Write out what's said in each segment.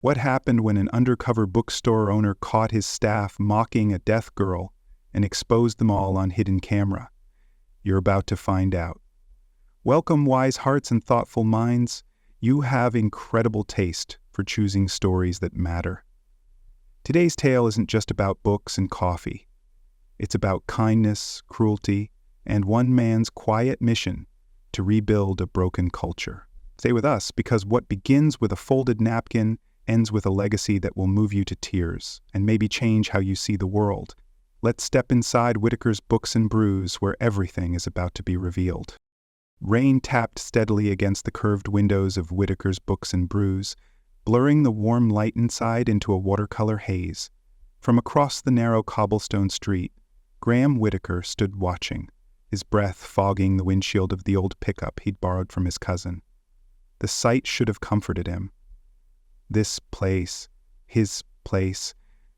What happened when an undercover bookstore owner caught his staff mocking a deaf girl and exposed them all on hidden camera? You're about to find out. Welcome, wise hearts and thoughtful minds. You have incredible taste for choosing stories that matter. Today's tale isn't just about books and coffee. It's about kindness, cruelty, and one man's quiet mission to rebuild a broken culture. Stay with us, because what begins with a folded napkin ends with a legacy that will move you to tears and maybe change how you see the world. Let's step inside Whitaker's Books and Brews, where everything is about to be revealed. Rain tapped steadily against the curved windows of Whitaker's Books and Brews, blurring the warm light inside into a watercolor haze. From across the narrow cobblestone street, Graham Whitaker stood watching, his breath fogging the windshield of the old pickup he'd borrowed from his cousin. The sight should have comforted him. This place, his place,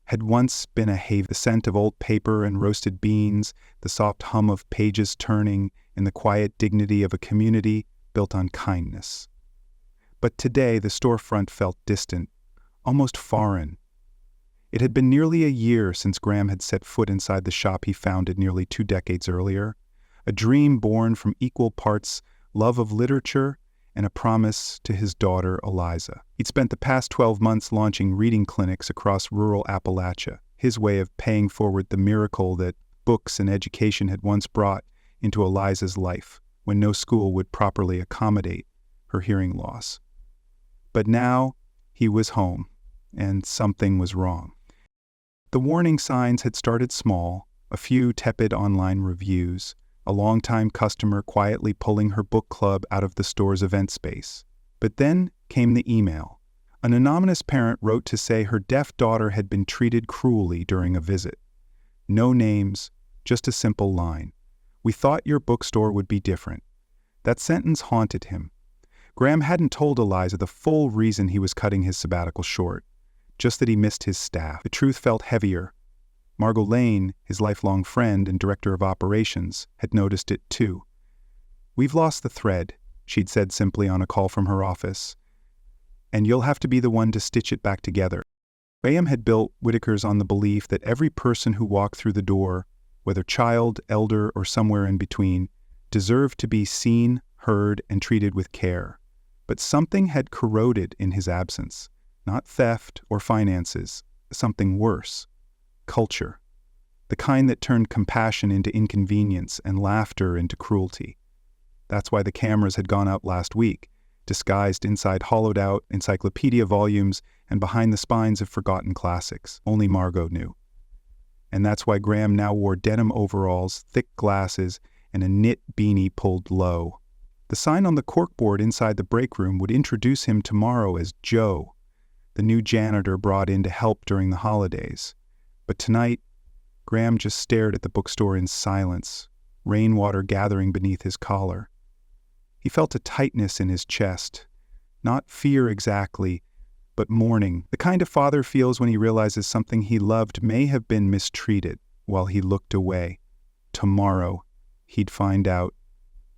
had once been a haven. The scent of old paper and roasted beans, the soft hum of pages turning, and the quiet dignity of a community built on kindness. But today the storefront felt distant, almost foreign. It had been nearly a year since Graham had set foot inside the shop he founded nearly 2 decades earlier, a dream born from equal parts love of literature and a promise to his daughter, Eliza. He'd spent the past 12 months launching reading clinics across rural Appalachia, his way of paying forward the miracle that books and education had once brought into Eliza's life when no school would properly accommodate her hearing loss. But now he was home, and something was wrong. The warning signs had started small, a few tepid online reviews, a longtime customer quietly pulling her book club out of the store's event space. But then came the email. An anonymous parent wrote to say her deaf daughter had been treated cruelly during a visit. No names, just a simple line. "We thought your bookstore would be different." That sentence haunted him. Graham hadn't told Eliza the full reason he was cutting his sabbatical short, just that he missed his staff. The truth felt heavier. Margot Lane, his lifelong friend and director of operations, had noticed it too. "We've lost the thread," she'd said simply on a call from her office, "and you'll have to be the one to stitch it back together." Graham had built Whitaker's on the belief that every person who walked through the door, whether child, elder, or somewhere in between, deserved to be seen, heard, and treated with care. But something had corroded in his absence. Not theft or finances, something worse. Culture. The kind that turned compassion into inconvenience and laughter into cruelty. That's why the cameras had gone up last week, disguised inside hollowed-out encyclopedia volumes and behind the spines of forgotten classics. Only Margot knew. And that's why Graham now wore denim overalls, thick glasses, and a knit beanie pulled low. The sign on the corkboard inside the break room would introduce him tomorrow as Joe, the new janitor brought in to help during the holidays. But tonight, Graham just stared at the bookstore in silence, rainwater gathering beneath his collar. He felt a tightness in his chest, not fear exactly, but mourning, the kind a father feels when he realizes something he loved may have been mistreated while he looked away. Tomorrow, he'd find out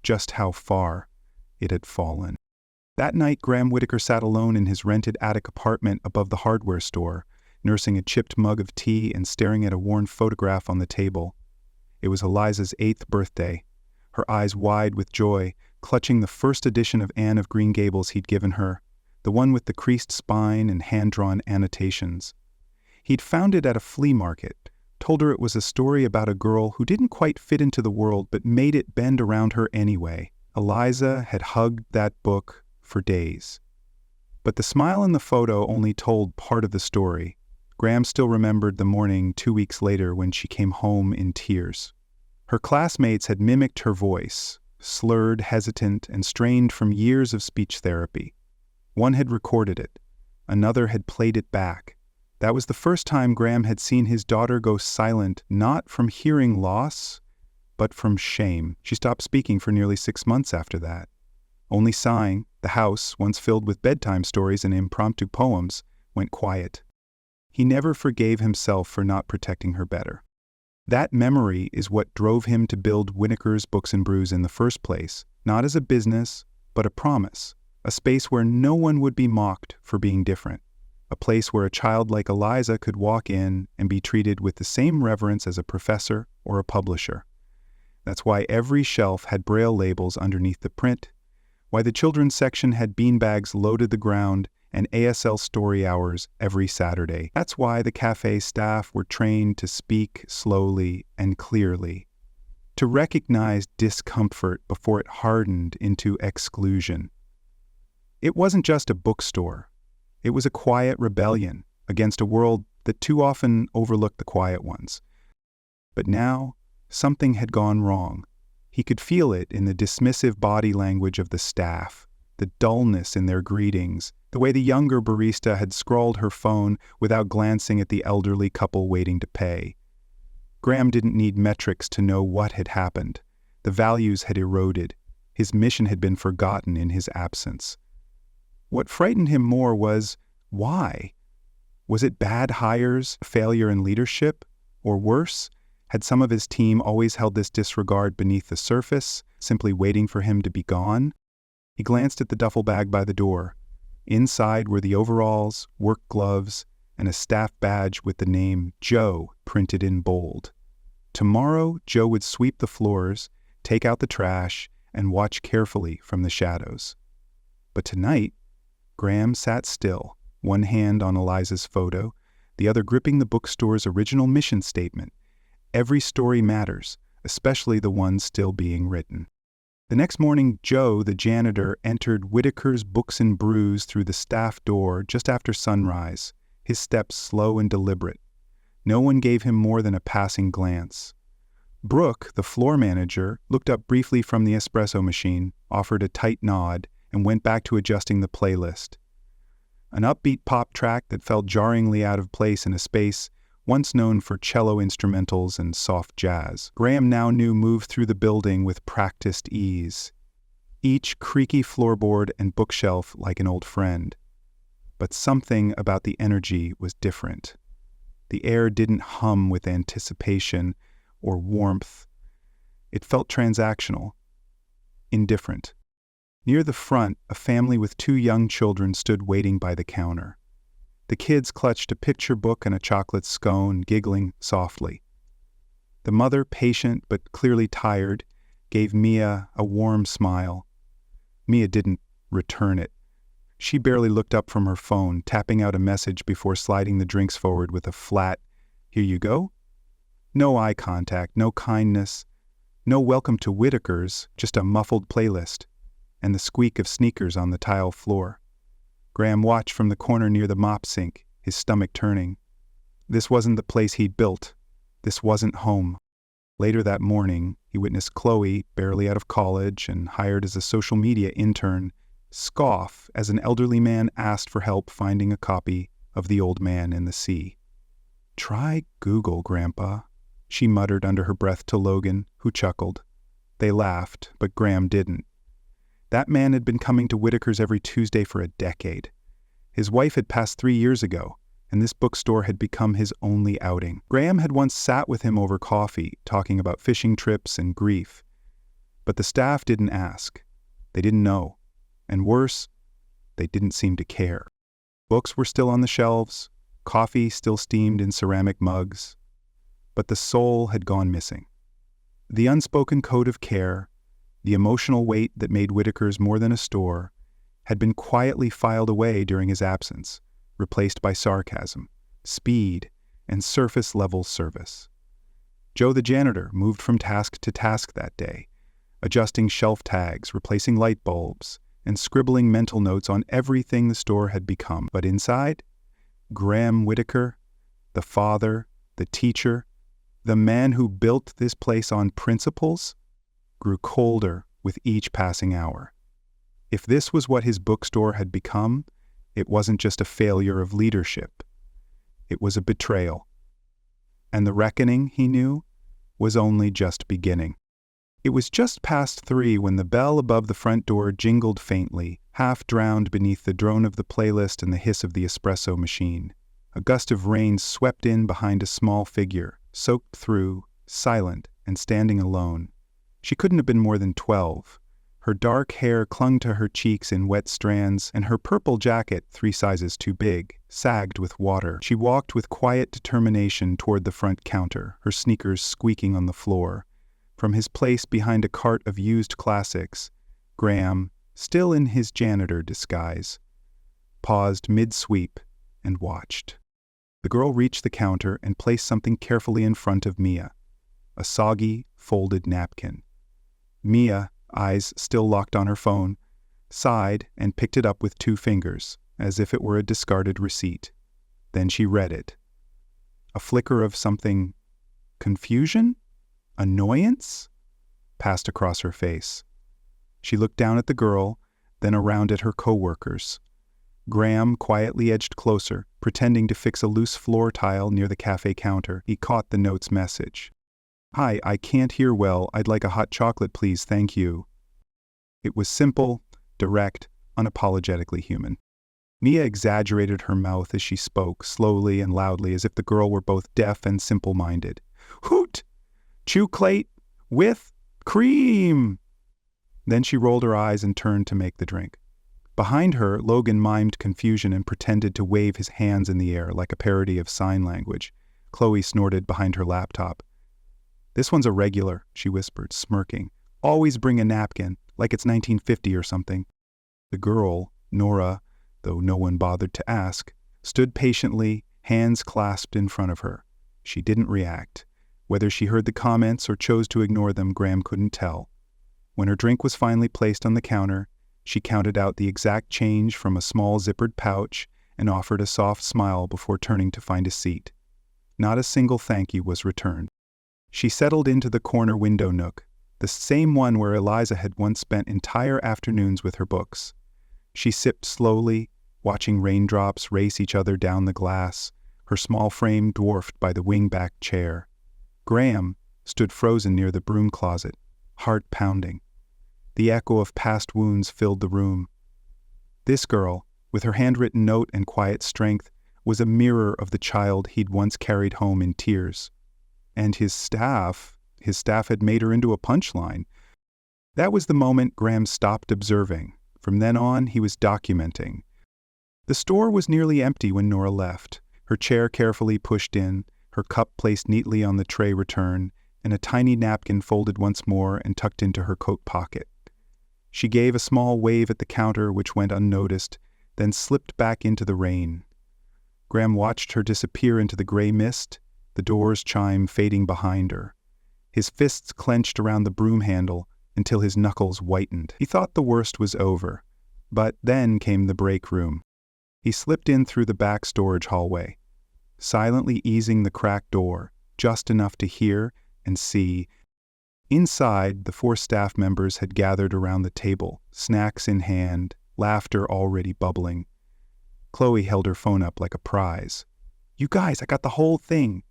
just how far it had fallen. That night, Graham Whitaker sat alone in his rented attic apartment above the hardware store, nursing a chipped mug of tea and staring at a worn photograph on the table. It was Eliza's 8th birthday, her eyes wide with joy, clutching the first edition of Anne of Green Gables he'd given her, the one with the creased spine and hand-drawn annotations. He'd found it at a flea market, told her it was a story about a girl who didn't quite fit into the world but made it bend around her anyway. Eliza had hugged that book for days. But the smile in the photo only told part of the story. Graham still remembered the morning 2 weeks later when she came home in tears. Her classmates had mimicked her voice, slurred, hesitant, and strained from years of speech therapy. One had recorded it. Another had played it back. That was the first time Graham had seen his daughter go silent, not from hearing loss, but from shame. She stopped speaking for nearly 6 months after that. Only sighing, the house, once filled with bedtime stories and impromptu poems, went quiet. He never forgave himself for not protecting her better. That memory is what drove him to build Whitaker's Books and Brews in the first place, not as a business, but a promise, a space where no one would be mocked for being different. a place where a child like Eliza could walk in and be treated with the same reverence as a professor or a publisher. That's why every shelf had Braille labels underneath the print, why the children's section had beanbags loaded the ground and ASL story hours every Saturday. That's why the cafe staff were trained to speak slowly and clearly, to recognize discomfort before it hardened into exclusion. It wasn't just a bookstore. It was a quiet rebellion against a world that too often overlooked the quiet ones. But now, something had gone wrong. He could feel it in the dismissive body language of the staff, the dullness in their greetings, the way the younger barista had scrawled her phone without glancing at the elderly couple waiting to pay. Graham didn't need metrics to know what had happened. The values had eroded. His mission had been forgotten in his absence. What frightened him more was, why? Was it bad hires, failure in leadership, or worse? Had some of his team always held this disregard beneath the surface, simply waiting for him to be gone? He glanced at the duffel bag by the door. Inside were the overalls, work gloves, and a staff badge with the name Joe printed in bold. Tomorrow, Joe would sweep the floors, take out the trash, and watch carefully from the shadows. But tonight, Graham sat still, one hand on Eliza's photo, the other gripping the bookstore's original mission statement. Every story matters, especially the ones still being written. The next morning, Joe, the janitor, entered Whitaker's Books and Brews through the staff door just after sunrise, his steps slow and deliberate. No one gave him more than a passing glance. Brooke, the floor manager, looked up briefly from the espresso machine, offered a tight nod, and went back to adjusting the playlist. An upbeat pop track that felt jarringly out of place in a space once known for cello instrumentals and soft jazz. Graham now knew moved through the building with practiced ease, each creaky floorboard and bookshelf like an old friend. But something about the energy was different. The air didn't hum with anticipation or warmth. It felt transactional, indifferent. Near the front, a family with 2 young children stood waiting by the counter. The kids clutched a picture book and a chocolate scone, giggling softly. The mother, patient but clearly tired, gave Mia a warm smile. Mia didn't return it. She barely looked up from her phone, tapping out a message before sliding the drinks forward with a flat, "Here you go?" No eye contact, no kindness, no welcome to Whitaker's, just a muffled playlist, and the squeak of sneakers on the tile floor. Graham watched from the corner near the mop sink, his stomach turning. This wasn't the place he'd built. This wasn't home. Later that morning, he witnessed Chloe, barely out of college and hired as a social media intern, scoff as an elderly man asked for help finding a copy of The Old Man and the Sea. "Try Google, Grandpa," she muttered under her breath to Logan, who chuckled. They laughed, but Graham didn't. That man had been coming to Whitaker's every Tuesday for a decade. His wife had passed 3 years ago, and this bookstore had become his only outing. Graham had once sat with him over coffee, talking about fishing trips and grief. But the staff didn't ask. They didn't know. And worse, they didn't seem to care. Books were still on the shelves, coffee still steamed in ceramic mugs. But the soul had gone missing. The unspoken code of care, the emotional weight that made Whitaker's more than a store, had been quietly filed away during his absence, replaced by sarcasm, speed, and surface-level service. Joe the janitor moved from task to task that day, adjusting shelf tags, replacing light bulbs, and scribbling mental notes on everything the store had become. But inside, Graham Whitaker, the father, the teacher, the man who built this place on principles, grew colder with each passing hour. If this was what his bookstore had become, it wasn't just a failure of leadership. It was a betrayal. And the reckoning, he knew, was only just beginning. It was just past 3 when the bell above the front door jingled faintly, half drowned beneath the drone of the playlist and the hiss of the espresso machine. A gust of rain swept in behind a small figure, soaked through, silent and standing alone. She couldn't have been more than 12. Her dark hair clung to her cheeks in wet strands, and her purple jacket, 3 sizes too big, sagged with water. She walked with quiet determination toward the front counter, her sneakers squeaking on the floor. From his place behind a cart of used classics, Graham, still in his janitor disguise, paused mid-sweep and watched. The girl reached the counter and placed something carefully in front of Mia, a soggy, folded napkin. Mia, eyes still locked on her phone, sighed and picked it up with 2 fingers, as if it were a discarded receipt. Then she read it. A flicker of something, confusion? Annoyance? Passed across her face. She looked down at the girl, then around at her co-workers. Graham quietly edged closer, pretending to fix a loose floor tile near the cafe counter. He caught the note's message. "Hi, I can't hear well. I'd like a hot chocolate, please, thank you." It was simple, direct, unapologetically human. Mia exaggerated her mouth as she spoke, slowly and loudly, as if the girl were both deaf and simple-minded. "Hoot! Chocolate with cream!" Then she rolled her eyes and turned to make the drink. Behind her, Logan mimed confusion and pretended to wave his hands in the air like a parody of sign language. Chloe snorted behind her laptop. "This one's a regular," she whispered, smirking. "Always bring a napkin, like it's 1950 or something." The girl, Nora, though no one bothered to ask, stood patiently, hands clasped in front of her. She didn't react. Whether she heard the comments or chose to ignore them, Graham couldn't tell. When her drink was finally placed on the counter, she counted out the exact change from a small zippered pouch and offered a soft smile before turning to find a seat. Not a single thank you was returned. She settled into the corner window nook, the same one where Eliza had once spent entire afternoons with her books. She sipped slowly, watching raindrops race each other down the glass, her small frame dwarfed by the wing-back chair. Graham stood frozen near the broom closet, heart pounding. The echo of past wounds filled the room. This girl, with her handwritten note and quiet strength, was a mirror of the child he'd once carried home in tears. And his staff had made her into a punchline. That was the moment Graham stopped observing. From then on, he was documenting. The store was nearly empty when Nora left, her chair carefully pushed in, her cup placed neatly on the tray return, and a tiny napkin folded once more and tucked into her coat pocket. She gave a small wave at the counter which went unnoticed, then slipped back into the rain. Graham watched her disappear into the gray mist, the door's chime fading behind her. His fists clenched around the broom handle until his knuckles whitened. He thought the worst was over, but then came the break room. He slipped in through the back storage hallway, silently easing the cracked door, just enough to hear and see. Inside, the 4 staff members had gathered around the table, snacks in hand, laughter already bubbling. Chloe held her phone up like a prize. "You guys, I got the whole thing.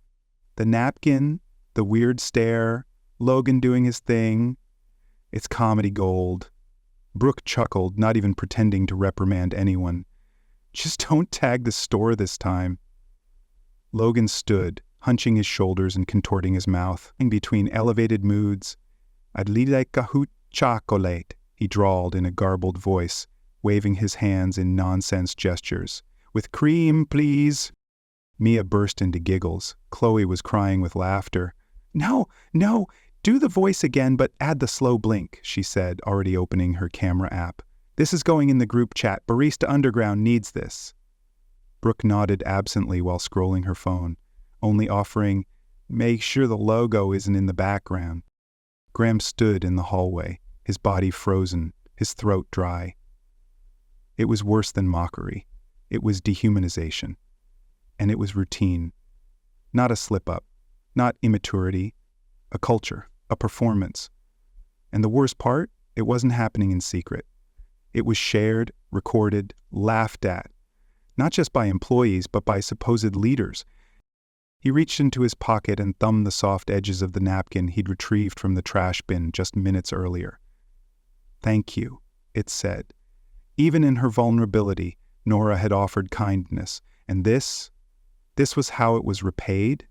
The napkin, the weird stare, Logan doing his thing. It's comedy gold." Brooke chuckled, not even pretending to reprimand anyone. "Just don't tag the store this time." Logan stood, hunching his shoulders and contorting his mouth. In between elevated moods, "I'd like a hot chocolate," he drawled in a garbled voice, waving his hands in nonsense gestures. "With cream, please." Mia burst into giggles. Chloe was crying with laughter. No, do the voice again, but add the slow blink," she said, already opening her camera app. "This is going in the group chat. Barista Underground needs this." Brooke nodded absently while scrolling her phone, only offering, "Make sure the logo isn't in the background." Graham stood in the hallway, his body frozen, his throat dry. It was worse than mockery. It was dehumanization. And it was routine. Not a slip-up, not immaturity, a culture, a performance. And the worst part, it wasn't happening in secret. It was shared, recorded, laughed at, not just by employees, but by supposed leaders. He reached into his pocket and thumbed the soft edges of the napkin he'd retrieved from the trash bin just minutes earlier. "Thank you," it said. Even in her vulnerability, Nora had offered kindness, and this was how it was repaid.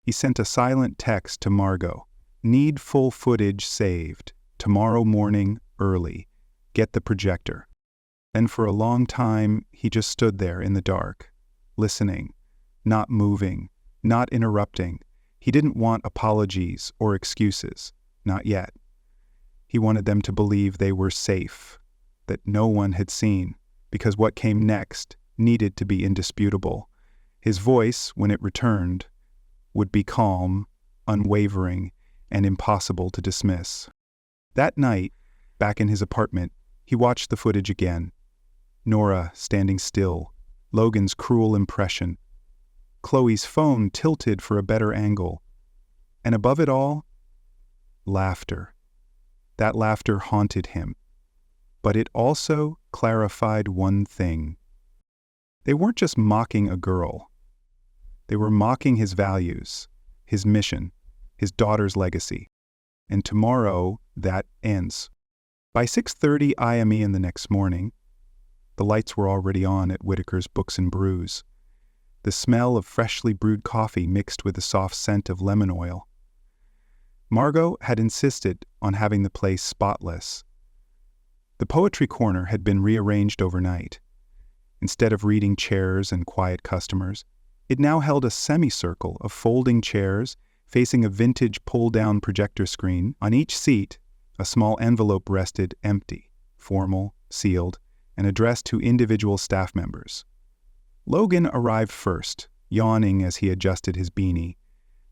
He sent a silent text to Margot. "Need full footage saved. Tomorrow morning, early. Get the projector. And for a long time, he just stood there in the dark, listening, not moving, not interrupting. He didn't want apologies or excuses, not yet. He wanted them to believe they were safe, that no one had seen, because what came next needed to be indisputable. His voice, when it returned, would be calm, unwavering, and impossible to dismiss. That night, back in his apartment, he watched the footage again. Nora standing still, Logan's cruel impression, Chloe's phone tilted for a better angle, and above it all, laughter. That laughter haunted him, but it also clarified one thing. They weren't just mocking a girl. They were mocking his values, his mission, his daughter's legacy. And tomorrow, that ends. By 6:30 IME the next morning, the lights were already on at Whitaker's Books and Brews. The smell of freshly brewed coffee mixed with the soft scent of lemon oil. Margot had insisted on having the place spotless. The poetry corner had been rearranged overnight. Instead of reading chairs and quiet customers, it now held a semicircle of folding chairs facing a vintage pull-down projector screen. On each seat, a small envelope rested empty, formal, sealed, and addressed to individual staff members. Logan arrived first, yawning as he adjusted his beanie.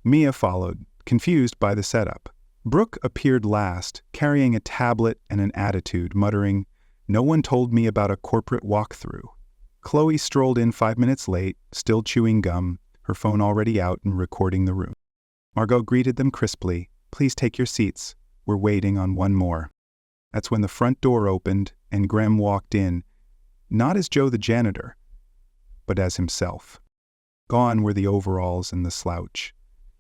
Mia followed, confused by the setup. Brooke appeared last, carrying a tablet and an attitude, muttering, "No one told me about a corporate walkthrough." Chloe strolled in 5 minutes late, still chewing gum, her phone already out and recording the room. Margot greeted them crisply, "Please take your seats. We're waiting on one more." That's when the front door opened and Graham walked in, not as Joe the janitor, but as himself. Gone were the overalls and the slouch.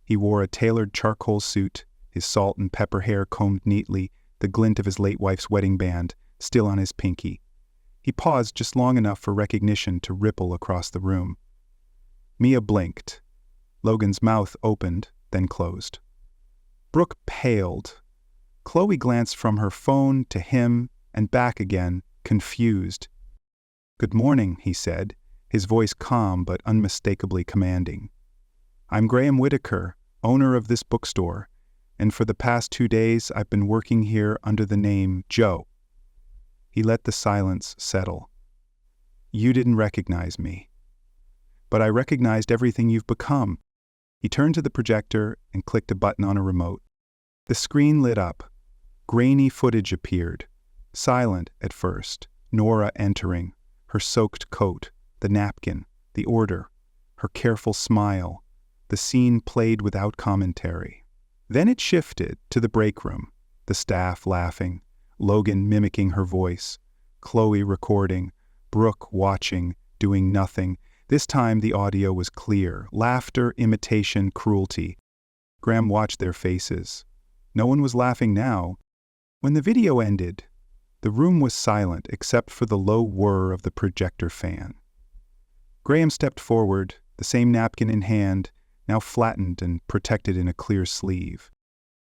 He wore a tailored charcoal suit, his salt and pepper hair combed neatly, the glint of his late wife's wedding band still on his pinky. He paused just long enough for recognition to ripple across the room. Mia blinked. Logan's mouth opened, then closed. Brooke paled. Chloe glanced from her phone to him and back again, confused. "Good morning," he said, his voice calm but unmistakably commanding. "I'm Graham Whitaker, owner of this bookstore, and for the past 2 days I've been working here under the name Joe." He let the silence settle. "You didn't recognize me, but I recognized everything you've become." He turned to the projector and clicked a button on a remote. The screen lit up. Grainy footage appeared. Silent at first. Nora entering, her soaked coat, the napkin, the order, her careful smile. The scene played without commentary. Then it shifted to the break room, the staff laughing, Logan mimicking her voice, Chloe recording, Brooke watching, doing nothing. This time the audio was clear. Laughter, imitation, cruelty. Graham watched their faces. No one was laughing now. When the video ended, the room was silent except for the low whir of the projector fan. Graham stepped forward, the same napkin in hand, now flattened and protected in a clear sleeve.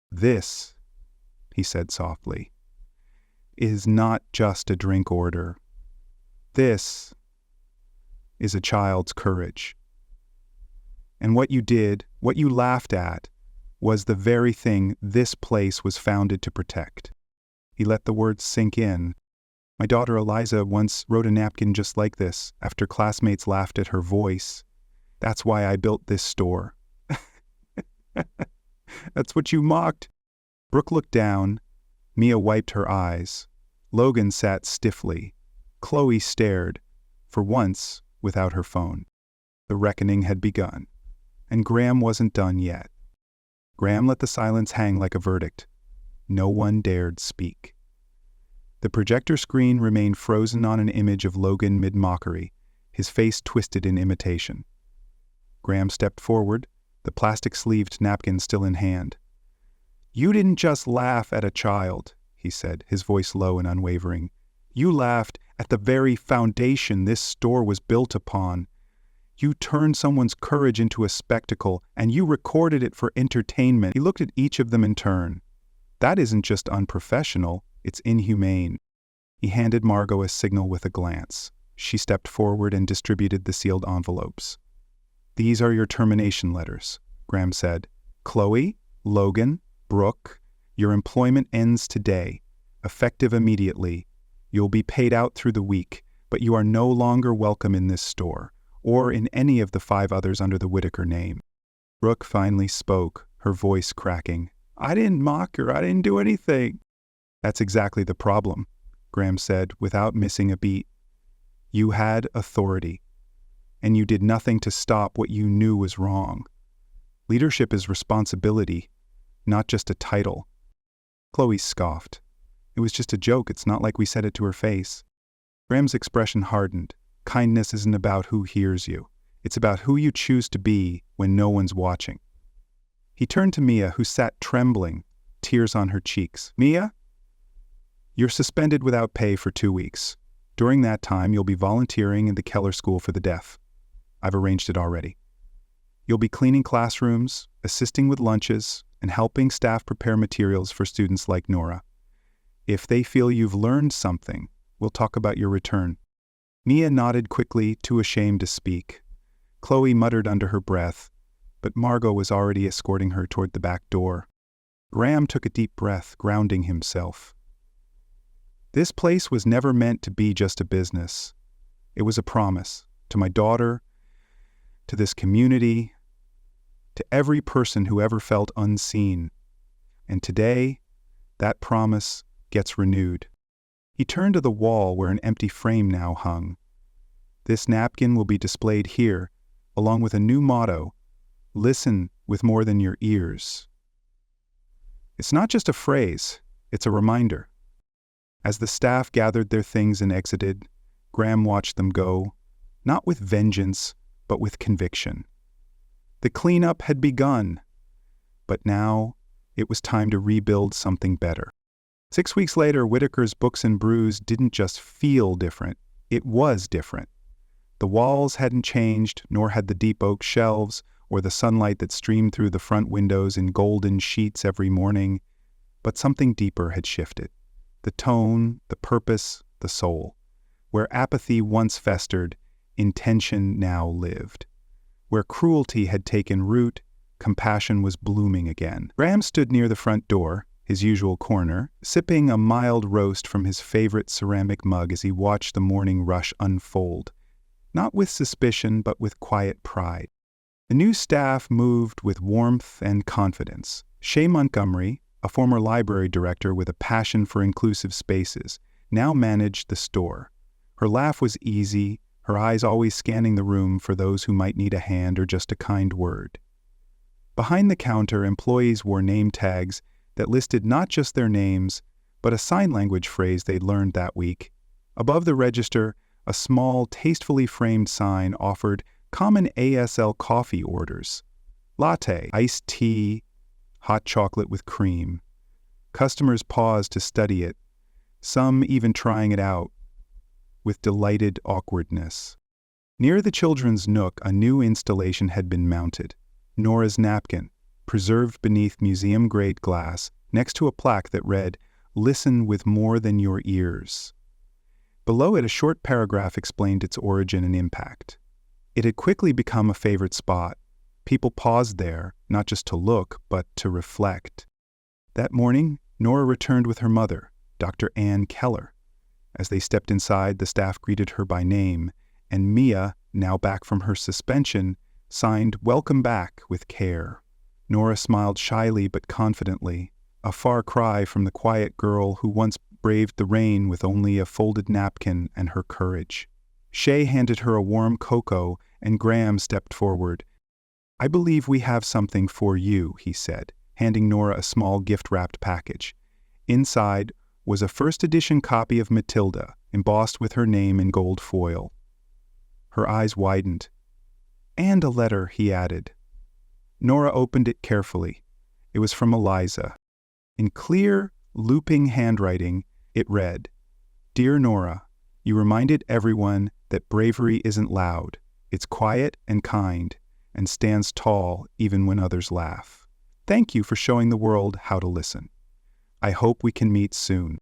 "This," he said softly, "is not just a drink order. This is a child's courage. And what you did, what you laughed at, was the very thing this place was founded to protect." He let the words sink in. "My daughter Eliza once wrote a napkin just like this after classmates laughed at her voice. That's why I built this store." "That's what you mocked." Brooke looked down. Mia wiped her eyes. Logan sat stiffly. Chloe stared, for once without her phone. The reckoning had begun, and Graham wasn't done yet. Graham let the silence hang like a verdict. No one dared speak. The projector screen remained frozen on an image of Logan mid-mockery, his face twisted in imitation. Graham stepped forward, the plastic-sleeved napkin still in hand. "You didn't just laugh at a child," he said, his voice low and unwavering. "You laughed at the very foundation this store was built upon. You turned someone's courage into a spectacle, and you recorded it for entertainment." He looked at each of them in turn. "That isn't just unprofessional, It's inhumane." He handed Margot a signal with a glance. She stepped forward and distributed the sealed envelopes. "These are your termination letters," Graham said. "Chloe, Logan, Brooke, your employment ends today, effective immediately. You'll be paid out through the week, but you are no longer welcome in this store, or in any of the 5 others under the Whitaker name." Brooke finally spoke, her voice cracking. "I didn't mock her. I didn't do anything." "That's exactly the problem," Graham said, without missing a beat. "You had authority, and you did nothing to stop what you knew was wrong. Leadership is responsibility, not just a title." Chloe scoffed. "It was just a joke. It's not like we said it to her face." Graham's expression hardened. "Kindness isn't about who hears you. It's about who you choose to be when no one's watching." He turned to Mia, who sat trembling, tears on her cheeks. "Mia, you're suspended without pay for 2 weeks. During that time, you'll be volunteering in the Keller School for the Deaf. I've arranged it already. You'll be cleaning classrooms, assisting with lunches, and helping staff prepare materials for students like Nora. If they feel you've learned something, we'll talk about your return." Mia nodded quickly, too ashamed to speak. Chloe muttered under her breath, but Margot was already escorting her toward the back door. Graham took a deep breath, grounding himself. This place was never meant to be just a business. It was a promise to my daughter, to this community, to every person who ever felt unseen. And today, that promise gets renewed. He turned to the wall where an empty frame now hung. "This napkin will be displayed here, along with a new motto: listen with more than your ears." It's not just a phrase, it's a reminder. As the staff gathered their things and exited, Graham watched them go, not with vengeance, but with conviction. The cleanup had begun, but now it was time to rebuild something better. 6 weeks later, Whitaker's Books and Brews didn't just feel different, it was different. The walls hadn't changed, nor had the deep oak shelves, or the sunlight that streamed through the front windows in golden sheets every morning, but something deeper had shifted. The tone, the purpose, the soul. Where apathy once festered, intention now lived. Where cruelty had taken root, compassion was blooming again. Graham stood near the front door, his usual corner, sipping a mild roast from his favorite ceramic mug as he watched the morning rush unfold, not with suspicion but with quiet pride. The new staff moved with warmth and confidence. Shay Montgomery, a former library director with a passion for inclusive spaces, now managed the store. Her laugh was easy, her eyes always scanning the room for those who might need a hand or just a kind word. Behind the counter, employees wore name tags that listed not just their names, but a sign language phrase they'd learned that week. Above the register, a small, tastefully framed sign offered common ASL coffee orders: latte, iced tea, hot chocolate with cream. Customers paused to study it, some even trying it out, with delighted awkwardness. Near the children's nook, a new installation had been mounted: Nora's napkin, preserved beneath museum-grade glass, next to a plaque that read, "Listen with more than your ears." Below it, a short paragraph explained its origin and impact. It had quickly become a favorite spot. People paused there, not just to look, but to reflect. That morning, Nora returned with her mother, Dr. Ann Keller. As they stepped inside, the staff greeted her by name, and Mia, now back from her suspension, signed "Welcome back" with care. Nora smiled shyly but confidently, a far cry from the quiet girl who once braved the rain with only a folded napkin and her courage. Shay handed her a warm cocoa, and Graham stepped forward. "I believe we have something for you," he said, handing Nora a small gift-wrapped package. Inside was a first-edition copy of Matilda, embossed with her name in gold foil. Her eyes widened. "And a letter," he added. Nora opened it carefully. It was from Eliza. In clear, looping handwriting, it read, "Dear Nora, you reminded everyone that bravery isn't loud. It's quiet and kind, and stands tall even when others laugh. Thank you for showing the world how to listen. I hope we can meet soon."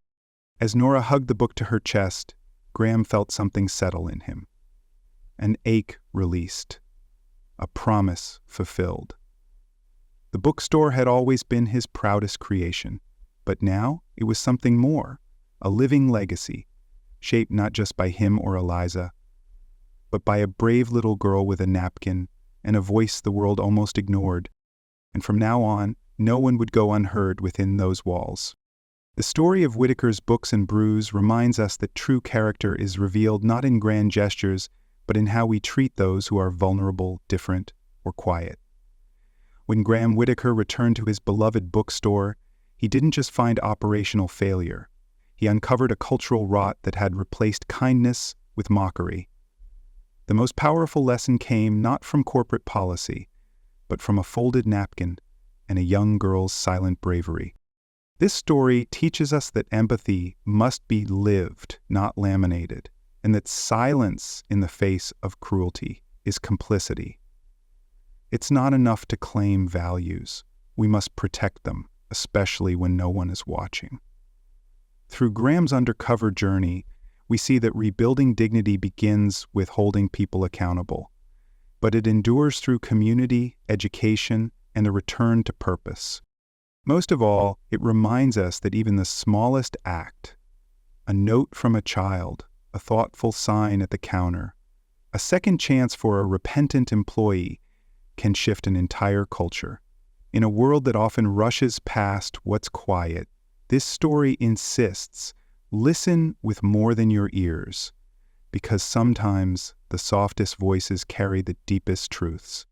As Nora hugged the book to her chest, Graham felt something settle in him. An ache released. A promise fulfilled. The bookstore had always been his proudest creation, but now it was something more, a living legacy, shaped not just by him or Eliza, but by a brave little girl with a napkin and a voice the world almost ignored. And from now on, no one would go unheard within those walls. The story of Whitaker's Books and Brews reminds us that true character is revealed not in grand gestures, but in how we treat those who are vulnerable, different, or quiet. When Graham Whitaker returned to his beloved bookstore, he didn't just find operational failure. He uncovered a cultural rot that had replaced kindness with mockery. The most powerful lesson came not from corporate policy, but from a folded napkin and a young girl's silent bravery. This story teaches us that empathy must be lived, not laminated, and that silence in the face of cruelty is complicity. It's not enough to claim values. We must protect them, especially when no one is watching. Through Graham's undercover journey, we see that rebuilding dignity begins with holding people accountable, but it endures through community, education, and a return to purpose. Most of all, it reminds us that even the smallest act, a note from a child, a thoughtful sign at the counter, a second chance for a repentant employee, can shift an entire culture. In a world that often rushes past what's quiet, this story insists, listen with more than your ears, because sometimes the softest voices carry the deepest truths.